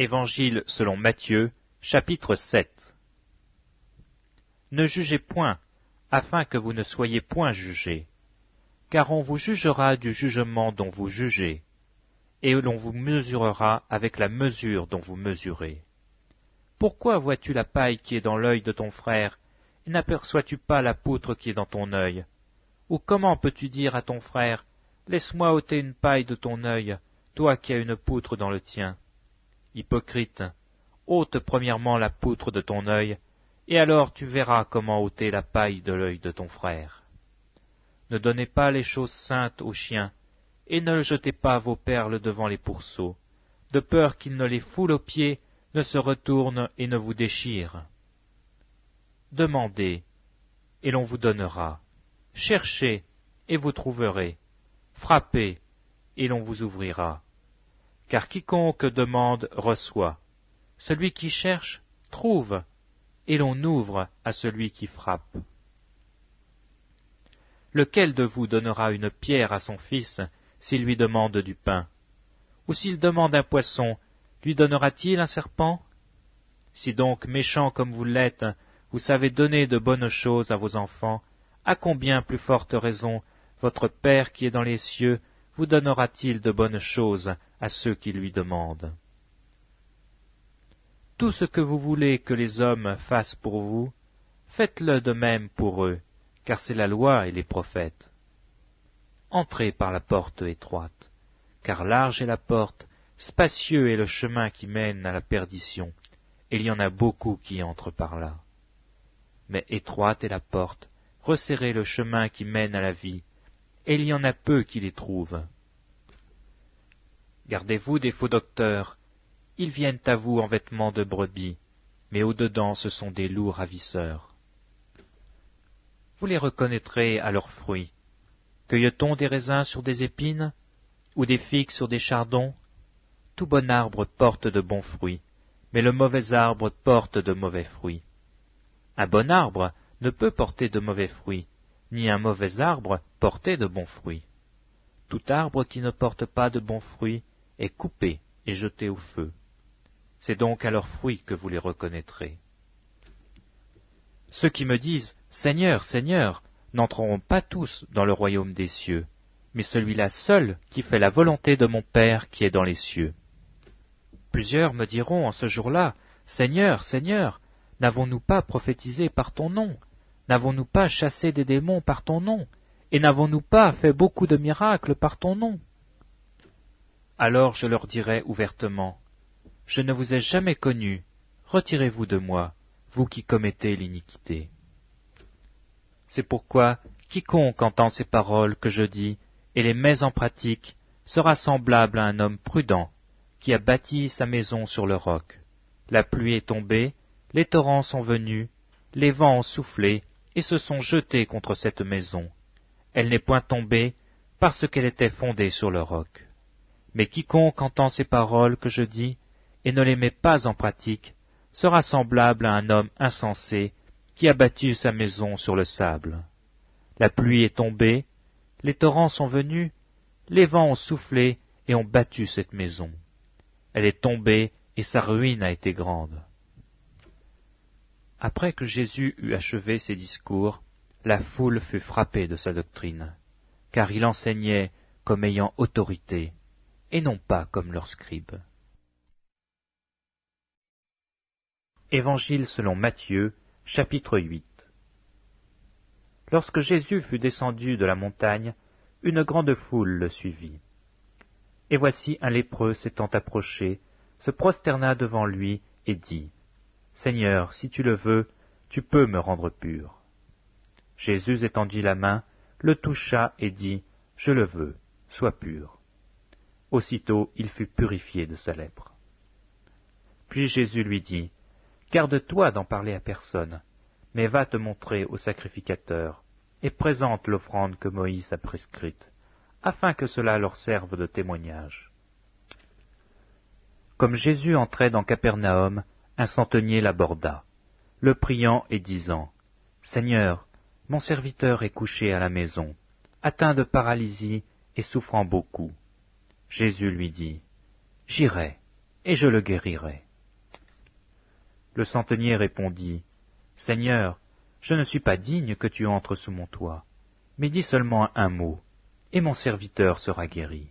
Évangile selon Matthieu, chapitre 7. Ne jugez point, afin que vous ne soyez point jugés, car on vous jugera du jugement dont vous jugez, et l'on vous mesurera avec la mesure dont vous mesurez. Pourquoi vois-tu la paille qui est dans l'œil de ton frère, et n'aperçois-tu pas la poutre qui est dans ton œil? Ou comment peux-tu dire à ton frère, laisse-moi ôter une paille de ton œil, toi qui as une poutre dans le tien? Hypocrite, ôte premièrement la poutre de ton œil, et alors tu verras comment ôter la paille de l'œil de ton frère. Ne donnez pas les choses saintes aux chiens, et ne jetez pas vos perles devant les pourceaux, de peur qu'ils ne les foulent aux pieds, ne se retournent et ne vous déchirent. Demandez, et l'on vous donnera. Cherchez, et vous trouverez. Frappez, et l'on vous ouvrira. Car quiconque demande reçoit. Celui qui cherche trouve, et l'on ouvre à celui qui frappe. Lequel de vous donnera une pierre à son fils s'il lui demande du pain? Ou s'il demande un poisson, lui donnera-t-il un serpent? Si donc, méchants comme vous l'êtes, vous savez donner de bonnes choses à vos enfants, à combien plus forte raison votre Père qui est dans les cieux vous donnera-t-il de bonnes choses à ceux qui lui demandent? Tout ce que vous voulez que les hommes fassent pour vous, faites-le de même pour eux, car c'est la loi et les prophètes. Entrez par la porte étroite, car large est la porte, spacieux est le chemin qui mène à la perdition, et il y en a beaucoup qui entrent par là. Mais étroite est la porte, resserré le chemin qui mène à la vie, et il y en a peu qui les trouvent. Gardez-vous des faux docteurs, ils viennent à vous en vêtements de brebis, mais au-dedans ce sont des loups ravisseurs. Vous les reconnaîtrez à leurs fruits. Cueille-t-on des raisins sur des épines, ou des figues sur des chardons? Tout bon arbre porte de bons fruits, mais le mauvais arbre porte de mauvais fruits. Un bon arbre ne peut porter de mauvais fruits, ni un mauvais arbre porter de bons fruits. Tout arbre qui ne porte pas de bons fruits est coupé et jeté au feu. C'est donc à leurs fruits que vous les reconnaîtrez. Ceux qui me disent « Seigneur, Seigneur » n'entreront pas tous dans le royaume des cieux, mais celui-là seul qui fait la volonté de mon Père qui est dans les cieux. Plusieurs me diront en ce jour-là « Seigneur, Seigneur, n'avons-nous pas prophétisé par ton nom? N'avons-nous pas chassé des démons par ton nom? Et n'avons-nous pas fait beaucoup de miracles par ton nom ?» Alors je leur dirai ouvertement, « Je ne vous ai jamais connus, retirez-vous de moi, vous qui commettez l'iniquité. » C'est pourquoi quiconque entend ces paroles que je dis et les met en pratique sera semblable à un homme prudent qui a bâti sa maison sur le roc. La pluie est tombée, les torrents sont venus, les vents ont soufflé et se sont jetés contre cette maison. Elle n'est point tombée parce qu'elle était fondée sur le roc. Mais quiconque entend ces paroles que je dis et ne les met pas en pratique sera semblable à un homme insensé qui a bâti sa maison sur le sable. La pluie est tombée, les torrents sont venus, les vents ont soufflé et ont battu cette maison. Elle est tombée et sa ruine a été grande. Après que Jésus eut achevé ses discours, la foule fut frappée de sa doctrine, car il enseignait comme ayant autorité, et non pas comme leurs scribes. Évangile selon Matthieu, chapitre 8. Lorsque Jésus fut descendu de la montagne, une grande foule le suivit. Et voici un lépreux s'étant approché, se prosterna devant lui et dit, « Seigneur, si tu le veux, tu peux me rendre pur. » Jésus étendit la main, le toucha et dit, « Je le veux, sois pur. » Aussitôt il fut purifié de sa lèpre. Puis Jésus lui dit, « Garde-toi d'en parler à personne, mais va te montrer au sacrificateur, et présente l'offrande que Moïse a prescrite, afin que cela leur serve de témoignage. » Comme Jésus entrait dans Capernaum, un centenier l'aborda, le priant et disant, « Seigneur, mon serviteur est couché à la maison, atteint de paralysie et souffrant beaucoup. » Jésus lui dit, « J'irai, et je le guérirai. » Le centenier répondit, « Seigneur, je ne suis pas digne que tu entres sous mon toit, mais dis seulement un mot, et mon serviteur sera guéri.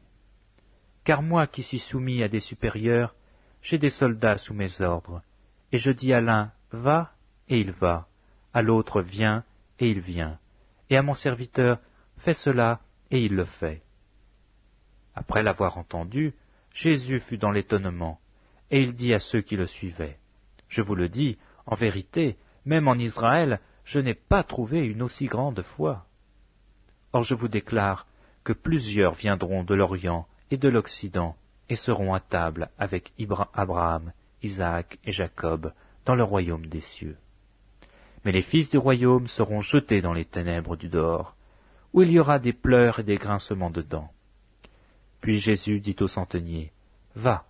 Car moi qui suis soumis à des supérieurs, j'ai des soldats sous mes ordres, et je dis à l'un, va, et il va, à l'autre, viens, et il vient, et à mon serviteur, fais cela, et il le fait. » Après l'avoir entendu, Jésus fut dans l'étonnement, et il dit à ceux qui le suivaient, « Je vous le dis, en vérité, même en Israël, je n'ai pas trouvé une aussi grande foi. Or je vous déclare que plusieurs viendront de l'Orient et de l'Occident, et seront à table avec Abraham, Isaac et Jacob dans le royaume des cieux. Mais les fils du royaume seront jetés dans les ténèbres du dehors, où il y aura des pleurs et des grincements de dents. » Puis Jésus dit au centenier, « Va,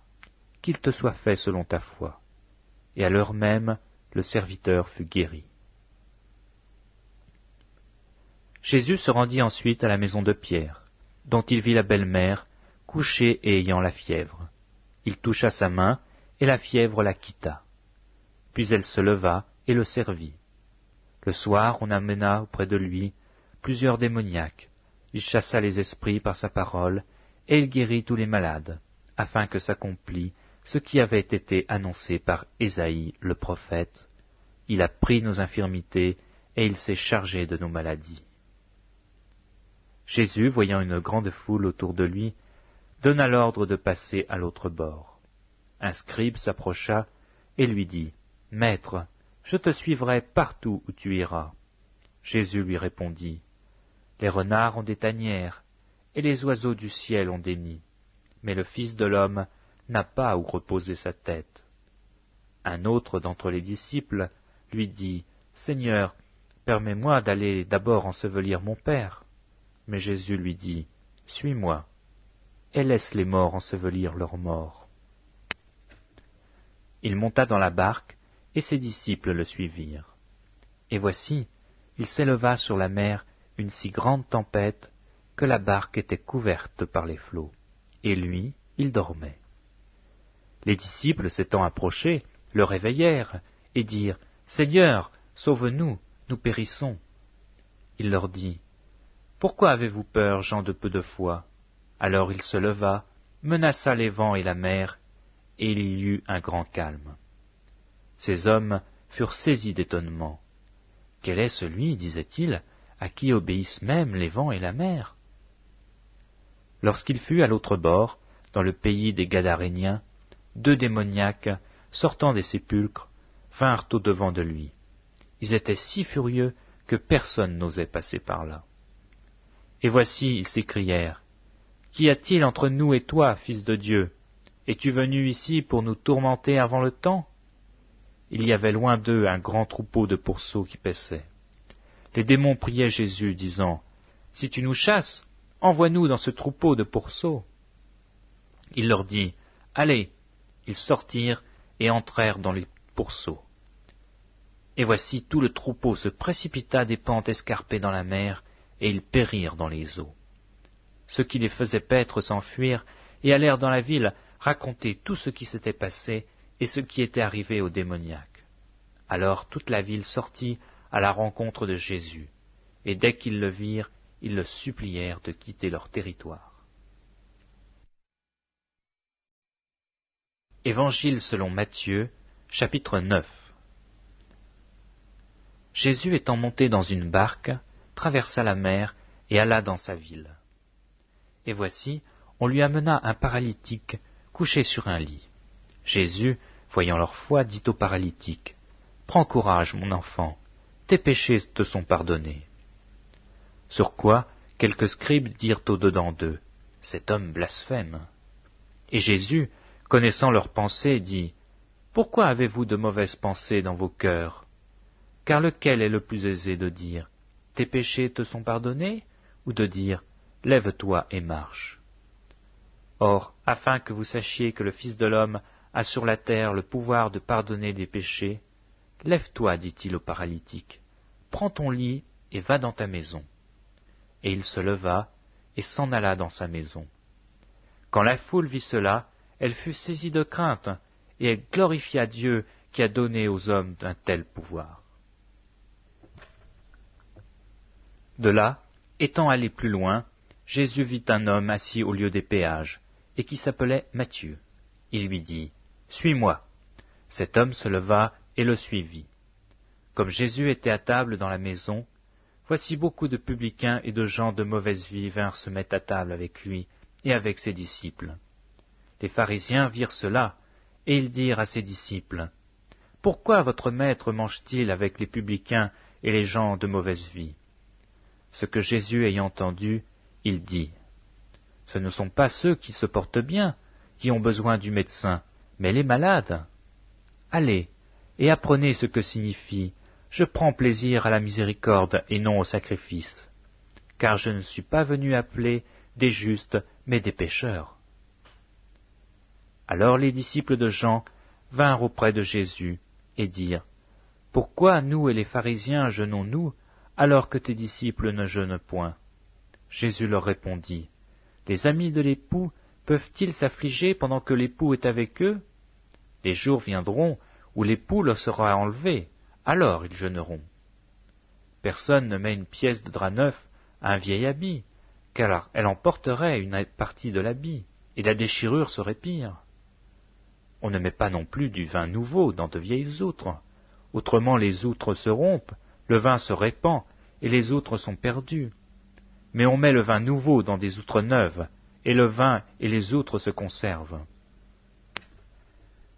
qu'il te soit fait selon ta foi. » Et à l'heure même, le serviteur fut guéri. Jésus se rendit ensuite à la maison de Pierre, dont il vit la belle-mère, couchée et ayant la fièvre. Il toucha sa main, et la fièvre la quitta. Puis elle se leva et le servit. Le soir, on amena auprès de lui plusieurs démoniaques. Il chassa les esprits par sa parole, et il guérit tous les malades, afin que s'accomplît ce qui avait été annoncé par Ésaïe le prophète. Il a pris nos infirmités, et il s'est chargé de nos maladies. Jésus, voyant une grande foule autour de lui, donna l'ordre de passer à l'autre bord. Un scribe s'approcha et lui dit, « Maître, je te suivrai partout où tu iras. » Jésus lui répondit, « Les renards ont des tanières, et les oiseaux du ciel ont des nids, mais le Fils de l'homme n'a pas où reposer sa tête. » Un autre d'entre les disciples lui dit, « Seigneur, permets-moi d'aller d'abord ensevelir mon Père. » Mais Jésus lui dit, « Suis-moi, et laisse les morts ensevelir leurs morts. » Il monta dans la barque, et ses disciples le suivirent. Et voici, il s'éleva sur la mer une si grande tempête que la barque était couverte par les flots, et lui, il dormait. Les disciples s'étant approchés, le réveillèrent, et dirent, « Seigneur, sauve-nous, nous périssons. » Il leur dit, « Pourquoi avez-vous peur, gens de peu de foi ?» Alors il se leva, menaça les vents et la mer, et il y eut un grand calme. Ces hommes furent saisis d'étonnement. « Quel est celui, disaient-ils, à qui obéissent même les vents et la mer ?» Lorsqu'il fut à l'autre bord, dans le pays des Gadaréniens, 2 démoniaques, sortant des sépulcres, vinrent au-devant de lui. Ils étaient si furieux que personne n'osait passer par là. Et voici, ils s'écrièrent, « Qu'y a-t-il entre nous et toi, Fils de Dieu? Es-tu venu ici pour nous tourmenter avant le temps ?» Il y avait loin d'eux un grand troupeau de pourceaux qui paissaient. Les démons priaient Jésus, disant, « Si tu nous chasses, envoie-nous dans ce troupeau de pourceaux. » Il leur dit, « Allez !» Ils sortirent et entrèrent dans les pourceaux. Et voici tout le troupeau se précipita des pentes escarpées dans la mer, et ils périrent dans les eaux. Ceux qui les faisaient paître s'enfuirent et allèrent dans la ville raconter tout ce qui s'était passé et ce qui était arrivé aux démoniaques. Alors toute la ville sortit à la rencontre de Jésus, et dès qu'ils le virent, ils le supplièrent de quitter leur territoire. Évangile selon Matthieu, chapitre 9. Jésus étant monté dans une barque, traversa la mer et alla dans sa ville. Et voici, on lui amena un paralytique couché sur un lit. Jésus, voyant leur foi, dit au paralytique, « Prends courage, mon enfant, tes péchés te sont pardonnés. » Sur quoi, quelques scribes dirent au-dedans d'eux, « Cet homme blasphème. » Et Jésus, connaissant leurs pensées, dit, « Pourquoi avez-vous de mauvaises pensées dans vos cœurs? Car lequel est le plus aisé de dire, « Tes péchés te sont pardonnés » ou de dire, « Lève-toi et marche » Or, afin que vous sachiez que le Fils de l'homme a sur la terre le pouvoir de pardonner des péchés, « Lève-toi, dit-il au paralytique, prends ton lit et va dans ta maison. » Et il se leva et s'en alla dans sa maison. Quand la foule vit cela, elle fut saisie de crainte, et elle glorifia Dieu qui a donné aux hommes un tel pouvoir. De là, étant allé plus loin, Jésus vit un homme assis au lieu des péages, et qui s'appelait Matthieu. Il lui dit, « Suis-moi » Cet homme se leva et le suivit. Comme Jésus était à table dans la maison, voici beaucoup de publicains et de gens de mauvaise vie vinrent se mettre à table avec lui et avec ses disciples. Les pharisiens virent cela, et ils dirent à ses disciples, « Pourquoi votre maître mange-t-il avec les publicains et les gens de mauvaise vie ?» Ce que Jésus ayant entendu, il dit, « Ce ne sont pas ceux qui se portent bien, qui ont besoin du médecin, mais les malades. Allez, et apprenez ce que signifie « Je prends plaisir à la miséricorde et non au sacrifice », car je ne suis pas venu appeler des justes, mais des pécheurs. » Alors les disciples de Jean vinrent auprès de Jésus et dirent, « Pourquoi nous et les pharisiens jeûnons-nous, alors que tes disciples ne jeûnent point ?» Jésus leur répondit, « Les amis de l'époux peuvent-ils s'affliger pendant que l'époux est avec eux? Les jours viendront où l'époux leur sera enlevé, alors ils jeûneront. Personne ne met une pièce de drap neuf à un vieil habit, car elle emporterait une partie de l'habit, et la déchirure serait pire. On ne met pas non plus du vin nouveau dans de vieilles outres, autrement les outres se rompent, le vin se répand, et les outres sont perdues. Mais on met le vin nouveau dans des outres neuves, et le vin et les outres se conservent. »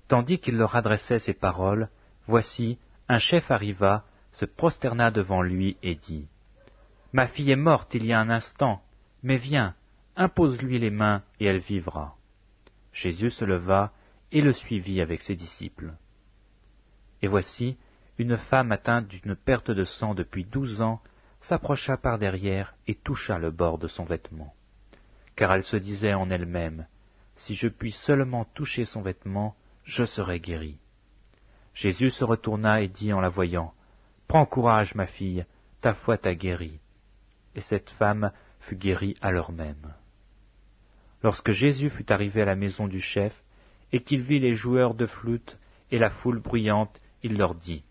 Tandis qu'il leur adressait ces paroles, voici, un chef arriva, se prosterna devant lui et dit, « Ma fille est morte il y a un instant, mais viens, impose-lui les mains et elle vivra. » Jésus se leva et le suivit avec ses disciples. Et voici, une femme atteinte d'une perte de sang depuis 12 ans s'approcha par derrière et toucha le bord de son vêtement. Car elle se disait en elle-même, « Si je puis seulement toucher son vêtement, je serai guérie. » Jésus se retourna et dit en la voyant, « Prends courage, ma fille, ta foi t'a guérie. » Et cette femme fut guérie à l'heure même. Lorsque Jésus fut arrivé à la maison du chef, et qu'il vit les joueurs de flûte et la foule bruyante, il leur dit,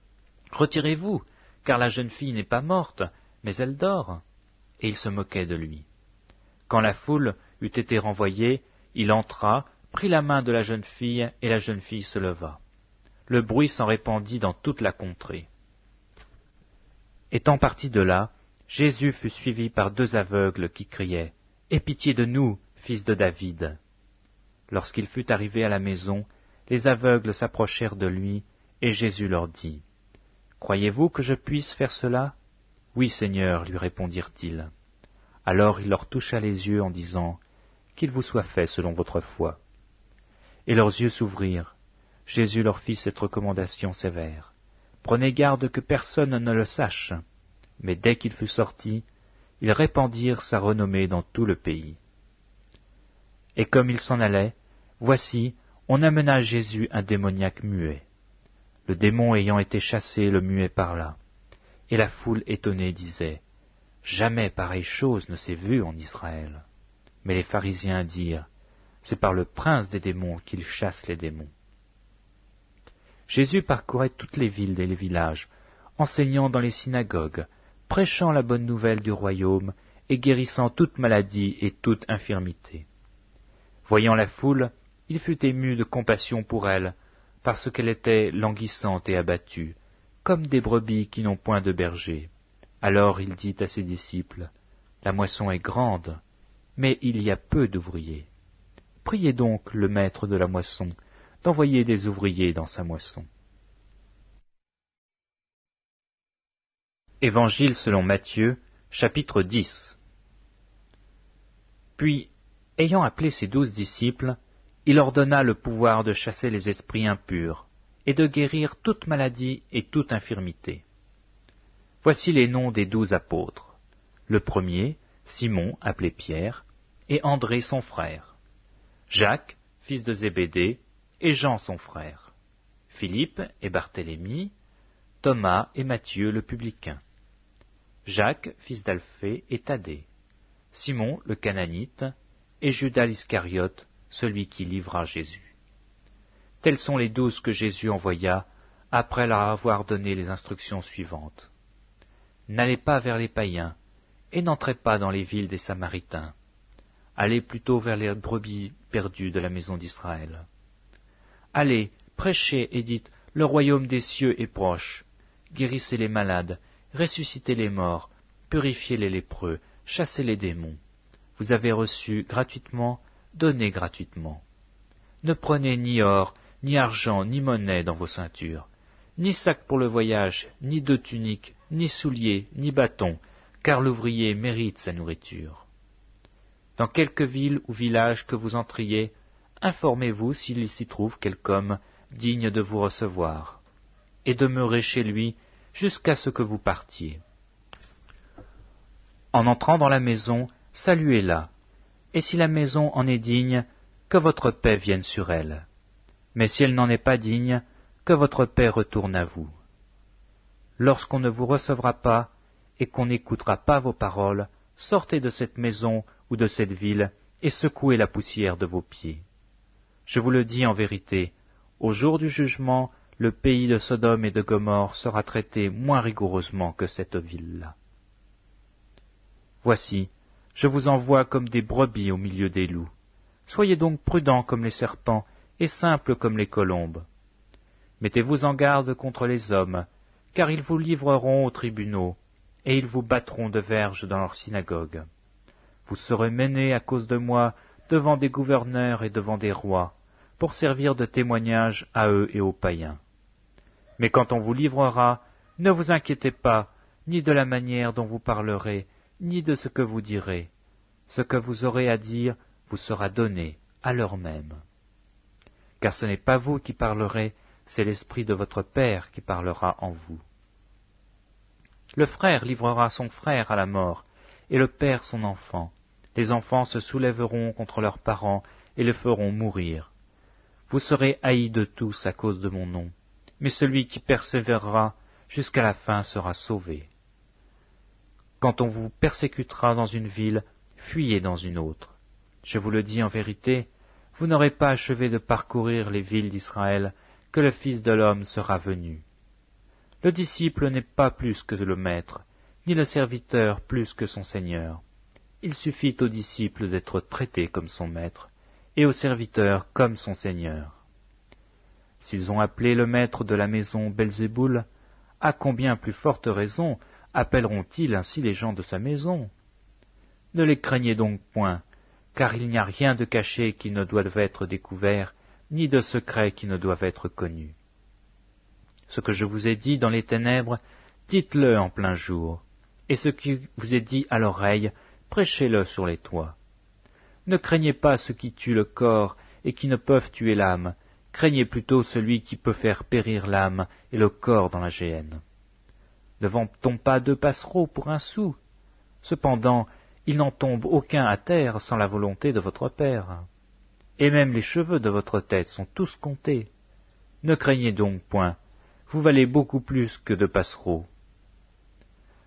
« Retirez-vous, car la jeune fille n'est pas morte, mais elle dort. » Et il se moquait de lui. Quand la foule eut été renvoyée, il entra, prit la main de la jeune fille, et la jeune fille se leva. Le bruit s'en répandit dans toute la contrée. Étant parti de là, Jésus fut suivi par 2 aveugles qui criaient, « Aie pitié de nous, fils de David !» Lorsqu'il fut arrivé à la maison, les aveugles s'approchèrent de lui, et Jésus leur dit, « Croyez-vous que je puisse faire cela ?» « Oui, Seigneur, lui répondirent-ils. Alors il leur toucha les yeux en disant, « Qu'il vous soit fait selon votre foi. » Et leurs yeux s'ouvrirent. Jésus leur fit cette recommandation sévère. « Prenez garde que personne ne le sache. » Mais dès qu'il fut sorti, ils répandirent sa renommée dans tout le pays. Et comme il s'en allait, voici, on amena à Jésus un démoniaque muet. Le démon ayant été chassé, le muet parla. Et la foule étonnée disait, « Jamais pareille chose ne s'est vue en Israël. » Mais les pharisiens dirent, « C'est par le prince des démons qu'il chasse les démons. » Jésus parcourait toutes les villes et les villages, enseignant dans les synagogues, prêchant la bonne nouvelle du royaume et guérissant toute maladie et toute infirmité. Voyant la foule, il fut ému de compassion pour elle, parce qu'elle était languissante et abattue, comme des brebis qui n'ont point de berger. Alors il dit à ses disciples, « La moisson est grande, mais il y a peu d'ouvriers. Priez donc le maître de la moisson d'envoyer des ouvriers dans sa moisson. » Évangile selon Matthieu, chapitre 10. Puis, ayant appelé ses 12 disciples, il leur donna le pouvoir de chasser les esprits impurs et de guérir toute maladie et toute infirmité. Voici les noms des 12 apôtres. Le premier, Simon, appelé Pierre, et André son frère. Jacques, fils de Zébédée, et Jean son frère. Philippe et Barthélemy, Thomas et Matthieu le publicain. Jacques, fils d'Alphée, et Thaddée. Simon le Cananite, et Judas l'Iscariote, celui qui livra Jésus. Tels sont les 12 que Jésus envoya, après leur avoir donné les instructions suivantes. N'allez pas vers les païens, et n'entrez pas dans les villes des Samaritains. Allez plutôt vers les brebis perdues de la maison d'Israël. Allez, prêchez et dites, le royaume des cieux est proche. Guérissez les malades, ressuscitez les morts, purifiez les lépreux, chassez les démons. Vous avez reçu gratuitement, donnez gratuitement. Ne prenez ni or, ni argent, ni monnaie dans vos ceintures, ni sac pour le voyage, ni deux tuniques, ni souliers, ni bâtons, car l'ouvrier mérite sa nourriture. Dans quelque ville ou village que vous entriez, informez-vous s'il s'y trouve quelque homme digne de vous recevoir, et demeurez chez lui jusqu'à ce que vous partiez. En entrant dans la maison, saluez-la, et si la maison en est digne, que votre paix vienne sur elle. Mais si elle n'en est pas digne, que votre paix retourne à vous. Lorsqu'on ne vous recevra pas, et qu'on n'écoutera pas vos paroles, sortez de cette maison ou de cette ville, et secouez la poussière de vos pieds. Je vous le dis en vérité, au jour du jugement, le pays de Sodome et de Gomorrhe sera traité moins rigoureusement que cette ville-là. Voici, je vous envoie comme des brebis au milieu des loups. Soyez donc prudents comme les serpents et simples comme les colombes. Mettez-vous en garde contre les hommes, car ils vous livreront aux tribunaux, et ils vous battront de verges dans leurs synagogues. Vous serez menés à cause de moi devant des gouverneurs et devant des rois, pour servir de témoignage à eux et aux païens. Mais quand on vous livrera, ne vous inquiétez pas, ni de la manière dont vous parlerez, ni de ce que vous direz. Ce que vous aurez à dire vous sera donné à l'heure même. Car ce n'est pas vous qui parlerez, c'est l'Esprit de votre Père qui parlera en vous. Le frère livrera son frère à la mort, et le père son enfant. Les enfants se soulèveront contre leurs parents et les feront mourir. Vous serez haïs de tous à cause de mon nom, mais celui qui persévérera jusqu'à la fin sera sauvé. Quand on vous persécutera dans une ville, fuyez dans une autre. Je vous le dis en vérité, vous n'aurez pas achevé de parcourir les villes d'Israël que le Fils de l'homme sera venu. Le disciple n'est pas plus que le maître, ni le serviteur plus que son Seigneur. Il suffit au disciple d'être traité comme son maître, et au serviteur comme son Seigneur. S'ils ont appelé le maître de la maison Belzéboul, à combien plus forte raison appelleront-ils ainsi les gens de sa maison? Ne les craignez donc point, car il n'y a rien de caché qui ne doive être découvert, ni de secret qui ne doive être connu. Ce que je vous ai dit dans les ténèbres, dites-le en plein jour, et ce qui vous est dit à l'oreille, prêchez-le sur les toits. Ne craignez pas ceux qui tuent le corps et qui ne peuvent tuer l'âme, craignez plutôt celui qui peut faire périr l'âme et le corps dans la géhenne. Ne vend-on pas 2 passereaux pour 1 sou? Cependant, il n'en tombe aucun à terre sans la volonté de votre Père. Et même les cheveux de votre tête sont tous comptés. Ne craignez donc point, vous valez beaucoup plus que 2 passereaux.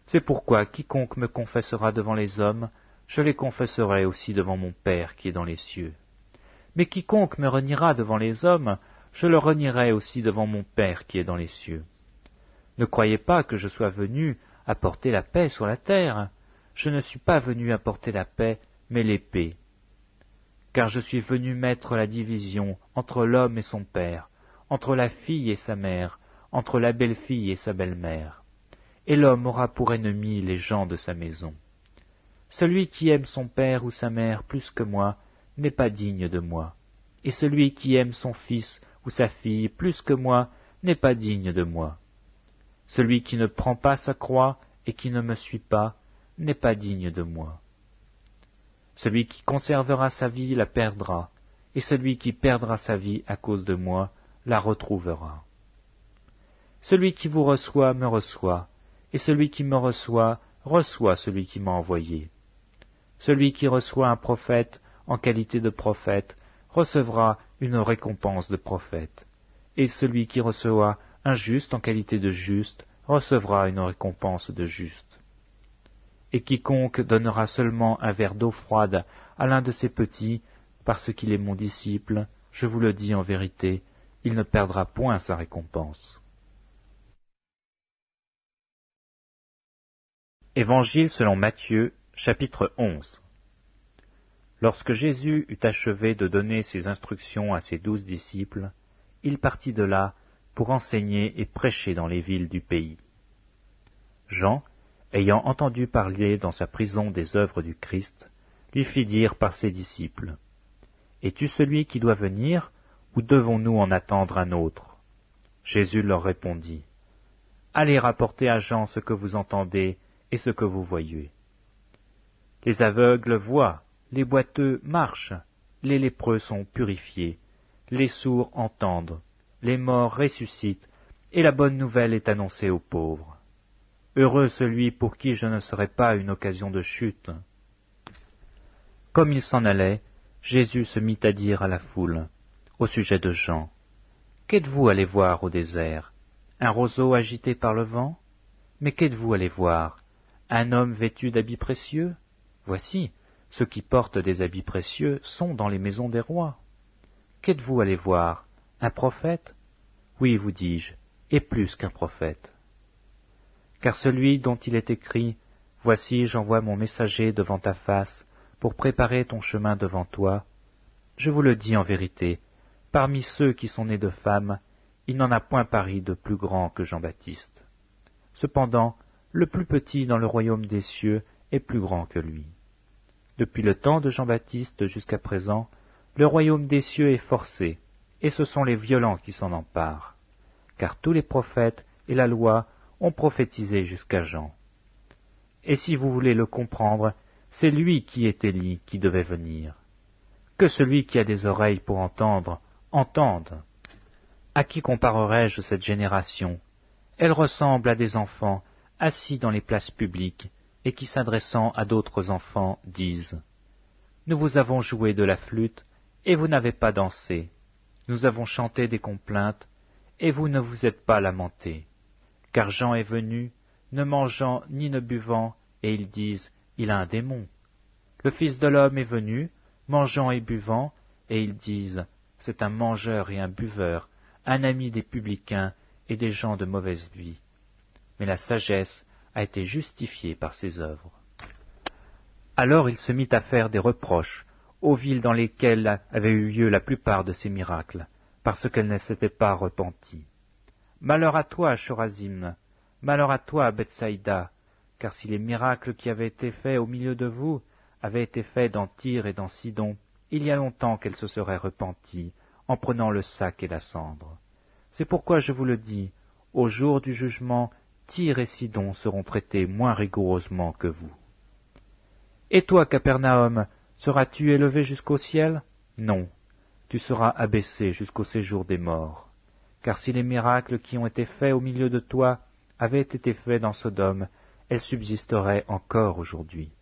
C'est pourquoi quiconque me confessera devant les hommes, je les confesserai aussi devant mon Père qui est dans les cieux. Mais quiconque me reniera devant les hommes, je le renierai aussi devant mon Père qui est dans les cieux. Ne croyez pas que je sois venu apporter la paix sur la terre. Je ne suis pas venu apporter la paix, mais l'épée. Car je suis venu mettre la division entre l'homme et son père, entre la fille et sa mère, entre la belle-fille et sa belle-mère. Et l'homme aura pour ennemis les gens de sa maison. Celui qui aime son père ou sa mère plus que moi n'est pas digne de moi, et celui qui aime son fils ou sa fille plus que moi n'est pas digne de moi. Celui qui ne prend pas sa croix et qui ne me suit pas n'est pas digne de moi. Celui qui conservera sa vie la perdra, et celui qui perdra sa vie à cause de moi la retrouvera. Celui qui vous reçoit me reçoit, et celui qui me reçoit reçoit celui qui m'a envoyé. Celui qui reçoit un prophète en qualité de prophète recevra une récompense de prophète, et celui qui reçoit un juste en qualité de juste recevra une récompense de juste. Et quiconque donnera seulement un verre d'eau froide à l'un de ces petits, parce qu'il est mon disciple, je vous le dis en vérité, il ne perdra point sa récompense. Évangile selon Matthieu, chapitre 11. Lorsque Jésus eut achevé de donner ses instructions à ses 12 disciples, il partit de là pour enseigner et prêcher dans les villes du pays. Jean, ayant entendu parler dans sa prison des œuvres du Christ, lui fit dire par ses disciples, « Es-tu celui qui doit venir, ou devons-nous en attendre un autre ?» Jésus leur répondit, « Allez rapporter à Jean ce que vous entendez et ce que vous voyez. Les aveugles voient, les boiteux marchent, les lépreux sont purifiés, les sourds entendent, les morts ressuscitent, et la bonne nouvelle est annoncée aux pauvres. Heureux celui pour qui je ne serai pas une occasion de chute. » Comme il s'en allait, Jésus se mit à dire à la foule, au sujet de Jean, « Qu'êtes-vous allé voir au désert? Un roseau agité par le vent? Mais qu'êtes-vous allé voir? Un homme vêtu d'habits précieux? Voici, ceux qui portent des habits précieux sont dans les maisons des rois. Qu'êtes-vous allé voir? Un prophète? Oui, vous dis-je, et plus qu'un prophète. Car celui dont il est écrit, « Voici, j'envoie mon messager devant ta face, pour préparer ton chemin devant toi. » Je vous le dis en vérité, parmi ceux qui sont nés de femmes, il n'en a point paru de plus grand que Jean-Baptiste. Cependant, le plus petit dans le royaume des cieux est plus grand que lui. Depuis le temps de Jean-Baptiste jusqu'à présent, le royaume des cieux est forcé, et ce sont les violents qui s'en emparent. Car tous les prophètes et la loi ont prophétisé jusqu'à Jean. Et si vous voulez le comprendre, c'est lui qui est Élie qui devait venir. Que celui qui a des oreilles pour entendre, entende. À qui comparerai-je cette génération? Elle ressemble à des enfants assis dans les places publiques, et qui, s'adressant à d'autres enfants, disent « Nous vous avons joué de la flûte, et vous n'avez pas dansé. Nous avons chanté des complaintes, et vous ne vous êtes pas lamentés. Car Jean est venu, ne mangeant ni ne buvant, et ils disent « Il a un démon. » Le Fils de l'homme est venu, mangeant et buvant, et ils disent « C'est un mangeur et un buveur, un ami des publicains et des gens de mauvaise vie. » Mais la sagesse a été justifiée par ses œuvres. Alors il se mit à faire des reproches aux villes dans lesquelles avaient eu lieu la plupart de ces miracles, parce qu'elles ne s'étaient pas repenties. Malheur à toi, Chorazim, malheur à toi, Bethsaïda, car si les miracles qui avaient été faits au milieu de vous avaient été faits dans Tyr et dans Sidon, il y a longtemps qu'elles se seraient repenties, en prenant le sac et la cendre. C'est pourquoi je vous le dis, au jour du jugement, Tyr et Sidon seront traités moins rigoureusement que vous. Et toi, Capernaum, seras-tu élevé jusqu'au ciel? Non, tu seras abaissé jusqu'au séjour des morts. Car si les miracles qui ont été faits au milieu de toi avaient été faits dans Sodome, elles subsisteraient encore aujourd'hui.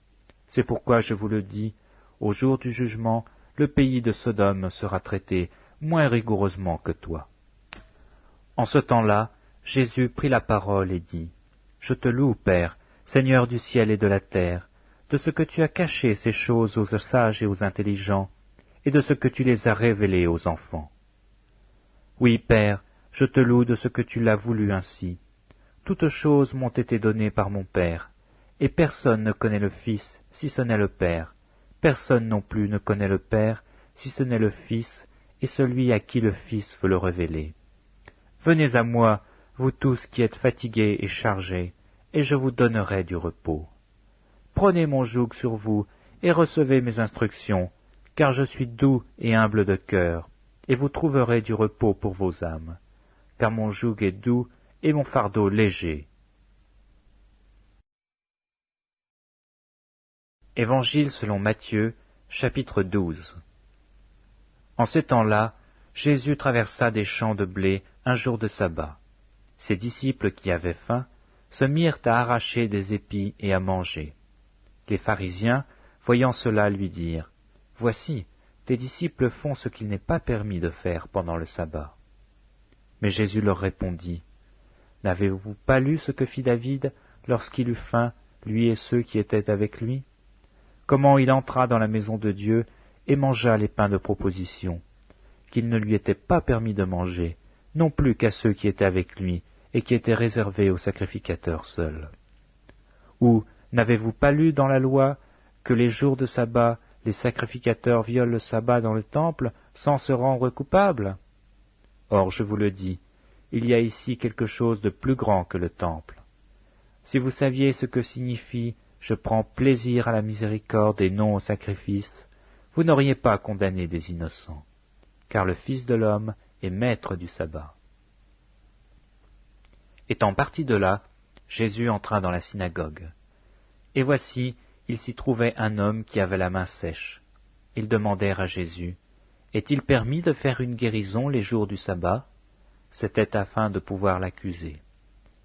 C'est pourquoi je vous le dis, au jour du jugement, le pays de Sodome sera traité moins rigoureusement que toi. En ce temps-là, Jésus prit la parole et dit, « Je te loue, Père, Seigneur du ciel et de la terre, de ce que tu as caché ces choses aux sages et aux intelligents, et de ce que tu les as révélées aux enfants. Oui, Père, je te loue de ce que tu l'as voulu ainsi. Toutes choses m'ont été données par mon Père, et personne ne connaît le Fils si ce n'est le Père. Personne non plus ne connaît le Père si ce n'est le Fils, et celui à qui le Fils veut le révéler. Venez à moi, vous tous qui êtes fatigués et chargés, et je vous donnerai du repos. Prenez mon joug sur vous, et recevez mes instructions, car je suis doux et humble de cœur, et vous trouverez du repos pour vos âmes, car mon joug est doux et mon fardeau léger. Évangile selon Matthieu, chapitre 12. En ces temps-là, Jésus traversa des champs de blé un jour de sabbat. Ses disciples qui avaient faim se mirent à arracher des épis et à manger. Les pharisiens, voyant cela, lui dirent, « Voici, tes disciples font ce qu'il n'est pas permis de faire pendant le sabbat. » Mais Jésus leur répondit, « N'avez-vous pas lu ce que fit David lorsqu'il eut faim, lui et ceux qui étaient avec lui? Comment il entra dans la maison de Dieu et mangea les pains de proposition, qu'il ne lui était pas permis de manger, non plus qu'à ceux qui étaient avec lui, et qui étaient réservés aux sacrificateurs seuls. Ou n'avez-vous pas lu dans la loi que les jours de sabbat, les sacrificateurs violent le sabbat dans le temple sans se rendre coupables? Or, je vous le dis, il y a ici quelque chose de plus grand que le temple. Si vous saviez ce que signifie « je prends plaisir à la miséricorde et non au sacrifice », vous n'auriez pas condamné des innocents, car le Fils de l'homme est maître du sabbat. Étant parti de là, Jésus entra dans la synagogue. Et voici, il s'y trouvait un homme qui avait la main sèche. Ils demandèrent à Jésus, « Est-il permis de faire une guérison les jours du sabbat ?» C'était afin de pouvoir l'accuser.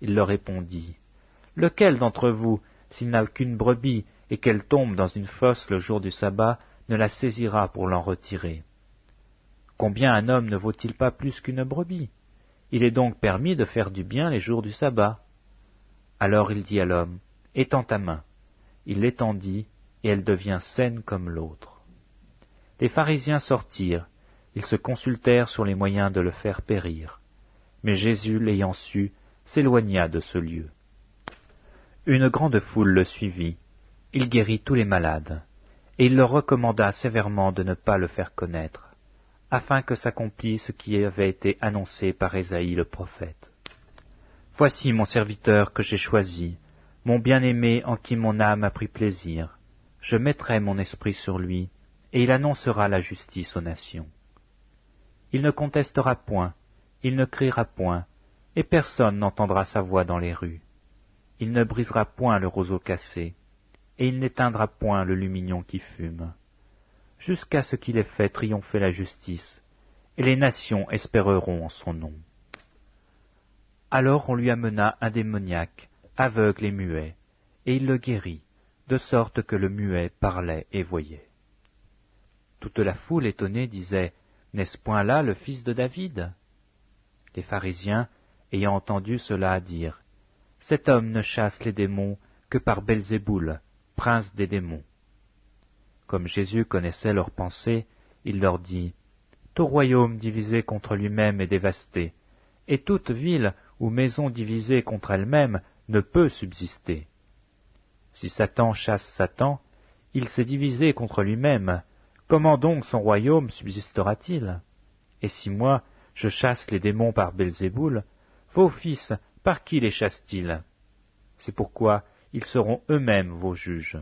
Il leur répondit, « Lequel d'entre vous, s'il n'a qu'une brebis et qu'elle tombe dans une fosse le jour du sabbat, ne la saisira pour l'en retirer? Combien un homme ne vaut-il pas plus qu'une brebis? Il est donc permis de faire du bien les jours du sabbat. » Alors il dit à l'homme, « Étends ta main. » Il l'étendit, et elle devient saine comme l'autre. Les pharisiens sortirent, ils se consultèrent sur les moyens de le faire périr. Mais Jésus, l'ayant su, s'éloigna de ce lieu. Une grande foule le suivit, il guérit tous les malades, et il leur recommanda sévèrement de ne pas le faire connaître, afin que s'accomplisse ce qui avait été annoncé par Ésaïe le prophète. « Voici mon serviteur que j'ai choisi, mon bien-aimé en qui mon âme a pris plaisir. Je mettrai mon esprit sur lui, et il annoncera la justice aux nations. Il ne contestera point, il ne criera point, et personne n'entendra sa voix dans les rues. Il ne brisera point le roseau cassé, et il n'éteindra point le lumignon qui fume, jusqu'à ce qu'il ait fait triompher la justice, et les nations espéreront en son nom. » Alors on lui amena un démoniaque, aveugle et muet, et il le guérit, de sorte que le muet parlait et voyait. Toute la foule étonnée disait, « N'est-ce point là le fils de David ?» Les pharisiens, ayant entendu cela, dirent, « Cet homme ne chasse les démons que par Belzéboul, prince des démons. » Comme Jésus connaissait leurs pensées, il leur dit, « Tout royaume divisé contre lui-même est dévasté, et toute ville ou maison divisée contre elle-même ne peut subsister. Si Satan chasse Satan, il s'est divisé contre lui-même, comment donc son royaume subsistera-t-il? Et si moi, je chasse les démons par Belzéboul, vos fils, par qui les chassent-ils? C'est pourquoi ils seront eux-mêmes vos juges.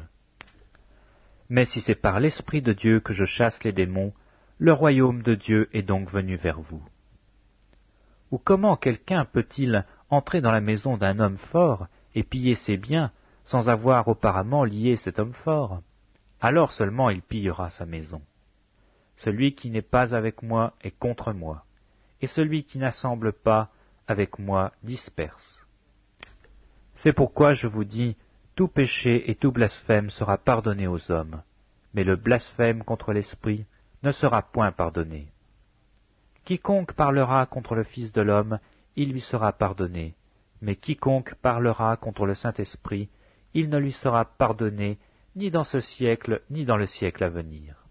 Mais si c'est par l'Esprit de Dieu que je chasse les démons, le royaume de Dieu est donc venu vers vous. Ou comment quelqu'un peut-il entrer dans la maison d'un homme fort et piller ses biens sans avoir auparavant lié cet homme fort? Alors seulement il pillera sa maison. Celui qui n'est pas avec moi est contre moi, et celui qui n'assemble pas avec moi disperse. C'est pourquoi je vous dis, tout péché et tout blasphème sera pardonné aux hommes, mais le blasphème contre l'Esprit ne sera point pardonné. Quiconque parlera contre le Fils de l'homme, il lui sera pardonné, mais quiconque parlera contre le Saint-Esprit, il ne lui sera pardonné ni dans ce siècle, ni dans le siècle à venir.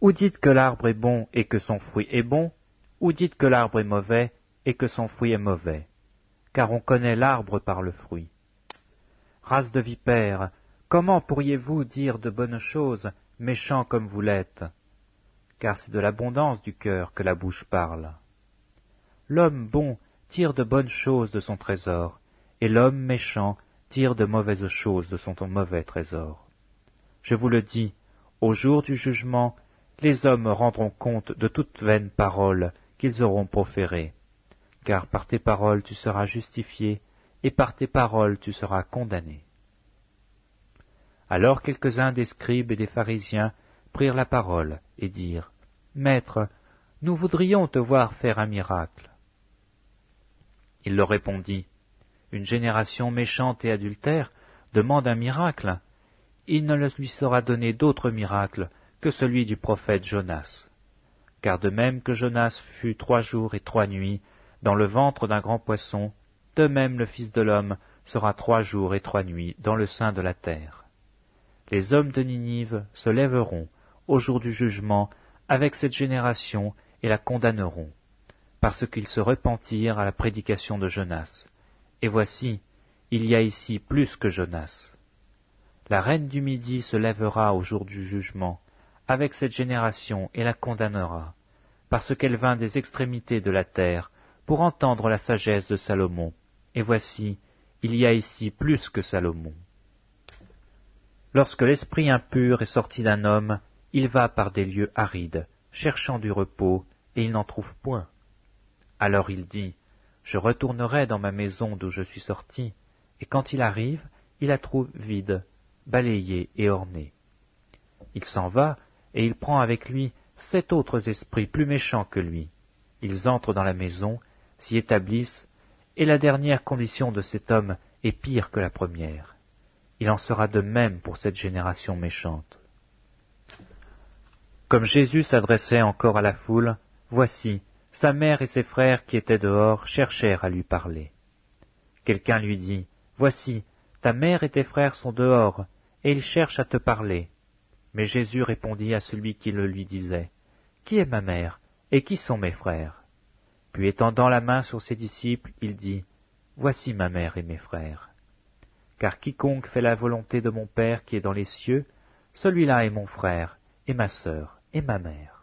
Ou dites que l'arbre est bon et que son fruit est bon, ou dites que l'arbre est mauvais et que son fruit est mauvais, car on connaît l'arbre par le fruit. Race de vipères, comment pourriez-vous dire de bonnes choses, méchants comme vous l'êtes? Car c'est de l'abondance du cœur que la bouche parle. L'homme bon tire de bonnes choses de son trésor, et l'homme méchant tire de mauvaises choses de son mauvais trésor. Je vous le dis, au jour du jugement, les hommes rendront compte de toute vaine parole qu'ils auront proférée, car par tes paroles tu seras justifié, et par tes paroles tu seras condamné. Alors quelques-uns des scribes et des pharisiens prirent la parole et dirent, « Maître, nous voudrions te voir faire un miracle. » Il leur répondit, « Une génération méchante et adultère demande un miracle. Il ne lui sera donné d'autre miracle que celui du prophète Jonas. Car de même que Jonas fut 3 jours et 3 nuits dans le ventre d'un grand poisson, de même le Fils de l'homme sera 3 jours et 3 nuits dans le sein de la terre. Les hommes de Ninive se lèveront au jour du jugement avec cette génération et la condamneront, parce qu'ils se repentirent à la prédication de Jonas. Et voici, il y a ici plus que Jonas. La reine du Midi se lèvera au jour du jugement, avec cette génération et la condamnera, parce qu'elle vint des extrémités de la terre pour entendre la sagesse de Salomon. Et voici, il y a ici plus que Salomon. Lorsque l'esprit impur est sorti d'un homme, il va par des lieux arides, cherchant du repos, et il n'en trouve point. Alors il dit, « Je retournerai dans ma maison d'où je suis sorti. » Et quand il arrive, il la trouve vide, balayée et ornée. Il s'en va, et il prend avec lui 7 autres esprits plus méchants que lui. Ils entrent dans la maison, s'y établissent, et la dernière condition de cet homme est pire que la première. Il en sera de même pour cette génération méchante. Comme Jésus s'adressait encore à la foule, voici, sa mère et ses frères qui étaient dehors cherchèrent à lui parler. Quelqu'un lui dit, « Voici, ta mère et tes frères sont dehors, et ils cherchent à te parler. » Mais Jésus répondit à celui qui le lui disait, « Qui est ma mère, et qui sont mes frères ?» Puis étendant la main sur ses disciples, il dit, « Voici ma mère et mes frères. Car quiconque fait la volonté de mon Père qui est dans les cieux, celui-là est mon frère, et ma sœur, et ma mère. »